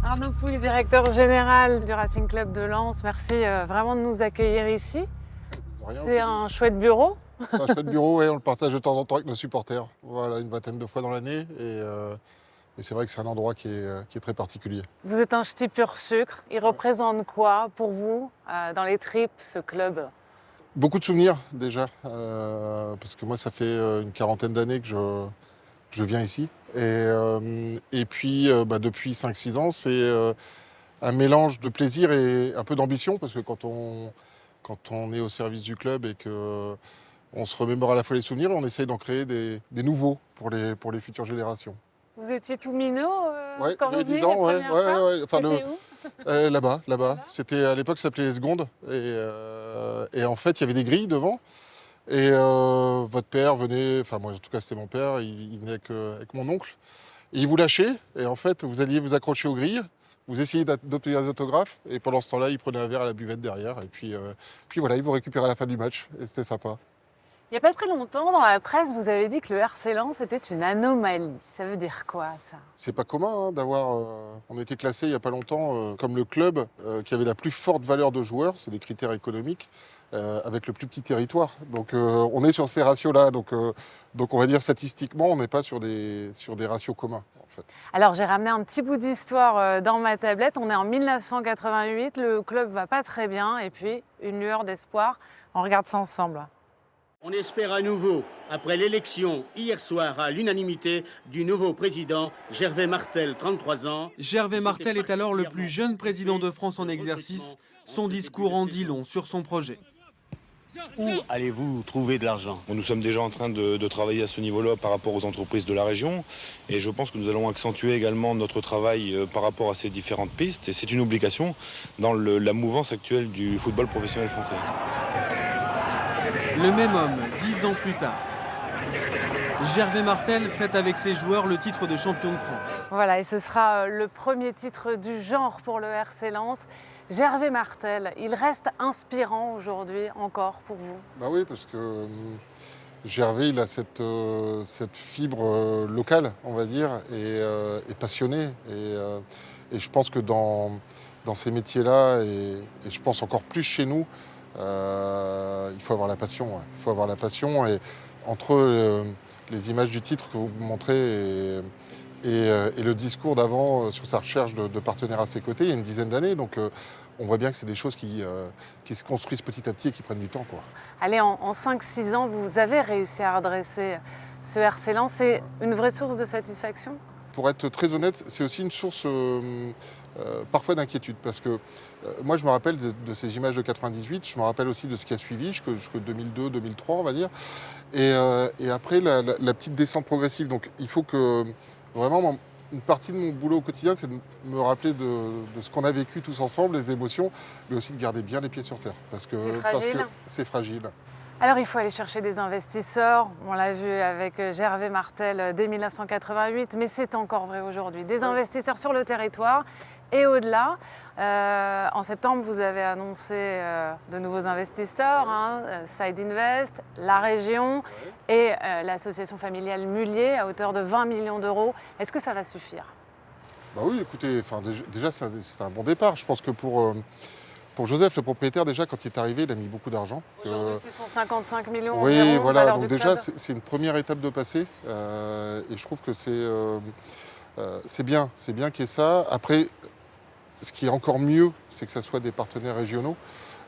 Arnaud Pouille, directeur général du Racing Club de Lens. Merci vraiment de nous accueillir ici. C'est un chouette bureau. C'est un chouette bureau, ouais, on le partage de temps en temps avec nos supporters. Voilà, une vingtaine de fois dans l'année. Et c'est vrai que c'est un endroit qui est très particulier. Vous êtes un ch'ti pur sucre. Il représente quoi pour vous dans les tripes, ce club? Beaucoup de souvenirs déjà, parce que moi ça fait une quarantaine d'années que je viens ici. Et puis depuis 5-6 ans, c'est un mélange de plaisir et un peu d'ambition, parce que quand on est au service du club et qu'on se remémore à la fois les souvenirs, on essaye d'en créer des nouveaux pour les futures générations. Vous étiez tout minot Ouais, quand j'avais vous 10 venez ans, les premières fois. ouais. Enfin, C'était où? là-bas. C'était, à l'époque, ça s'appelait les secondes. Et en fait, il y avait des grilles devant. Et votre père venait, enfin moi en tout cas c'était mon père, il venait avec mon oncle. Et il vous lâchait. Et en fait, vous alliez vous accrocher aux grilles. Vous essayez d'obtenir des autographes. Et pendant ce temps-là, il prenait un verre à la buvette derrière. Et puis voilà, il vous récupérait à la fin du match. Et c'était sympa. Il n'y a pas très longtemps, dans la presse, vous avez dit que le RC Lens était une anomalie. Ça veut dire quoi, ça? C'est pas commun d'avoir. On a été classé il n'y a pas longtemps comme le club qui avait la plus forte valeur de joueurs, c'est des critères économiques, avec le plus petit territoire. Donc on est sur ces ratios-là. Donc on va dire statistiquement, on n'est pas sur des ratios communs en fait. Alors j'ai ramené un petit bout d'histoire dans ma tablette. On est en 1988, le club va pas très bien et puis une lueur d'espoir. On regarde ça ensemble. On espère à nouveau, après l'élection hier soir à l'unanimité du nouveau président Gervais Martel, 33 ans. Gervais Martel est alors le plus jeune président de France en exercice. Son discours en dit long sur son projet. Où allez-vous trouver de l'argent? Nous sommes déjà en train de travailler à ce niveau-là par rapport aux entreprises de la région. Et je pense que nous allons accentuer également notre travail par rapport à ces différentes pistes. Et c'est une obligation dans la mouvance actuelle du football professionnel français. Le même homme, 10 ans plus tard. Gervais Martel fête avec ses joueurs le titre de champion de France. Voilà, et ce sera le premier titre du genre pour le RC Lens. Gervais Martel, il reste inspirant aujourd'hui encore pour vous? Bah oui, parce que Gervais, il a cette fibre locale, on va dire, et passionné. Et je pense que dans ces métiers-là, et je pense encore plus chez nous, il faut avoir la passion. Ouais. Il faut avoir la passion. Et entre les images du titre que vous montrez et le discours d'avant sur sa recherche de partenaires à ses côtés, il y a une dizaine d'années. Donc on voit bien que c'est des choses qui se construisent petit à petit et qui prennent du temps, quoi. Allez, en 5-6 ans, vous avez réussi à redresser ce RC Lens. C'est une vraie source de satisfaction? Pour être très honnête, c'est aussi une source parfois d'inquiétude. Parce que moi, je me rappelle de ces images de 98, je me rappelle aussi de ce qui a suivi, jusqu'en 2002-2003, on va dire. Et après, la petite descente progressive. Donc il faut que vraiment, une partie de mon boulot au quotidien, c'est de me rappeler de ce qu'on a vécu tous ensemble, les émotions, mais aussi de garder bien les pieds sur terre. Parce que c'est fragile. Alors il faut aller chercher des investisseurs, on l'a vu avec Gervais Martel dès 1988, mais c'est encore vrai aujourd'hui. Des investisseurs sur le territoire et au-delà. En septembre, vous avez annoncé de nouveaux investisseurs, Side Invest, la région et l'association familiale Mullier à hauteur de 20 millions d'euros. Est-ce que ça va suffire? Bah oui, écoutez, déjà c'est un bon départ. Je pense que pour Joseph, le propriétaire, déjà, quand il est arrivé, il a mis beaucoup d'argent. Aujourd'hui, c'est 155 millions oui, environ, voilà. valeur Donc du déjà, club. c'est une première étape de passé. Et je trouve que c'est bien. C'est bien qu'il y ait ça. Après, ce qui est encore mieux, c'est que ça soit des partenaires régionaux.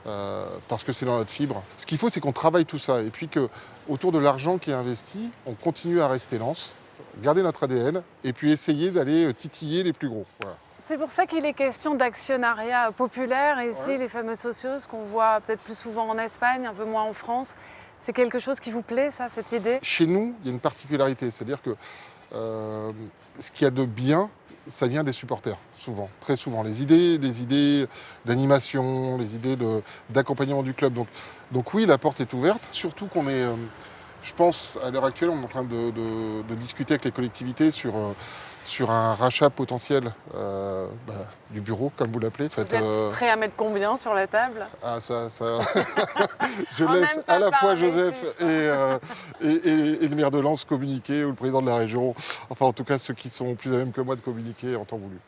Parce que c'est dans notre fibre. Ce qu'il faut, c'est qu'on travaille tout ça. Et puis qu'autour de l'argent qui est investi, on continue à rester Lens, garder notre ADN, et puis essayer d'aller titiller les plus gros. Voilà. C'est pour ça qu'il est question d'actionnariat populaire ici, les fameux socios qu'on voit peut-être plus souvent en Espagne, un peu moins en France. C'est quelque chose qui vous plaît, ça, cette idée? Chez nous, il y a une particularité, c'est-à-dire que ce qu'il y a de bien, ça vient des supporters, souvent, très souvent. Les idées d'animation, les idées d'accompagnement du club. Donc oui, la porte est ouverte, surtout qu'on est... je pense, à l'heure actuelle, on est en train de discuter avec les collectivités sur un rachat potentiel du bureau, comme vous l'appelez. Vous êtes prêt à mettre combien sur la table? Ah, ça... Je laisse à la fois Joseph et le maire de Lens communiquer, ou le président de la région. Enfin, en tout cas, ceux qui sont plus à même que moi de communiquer en temps voulu.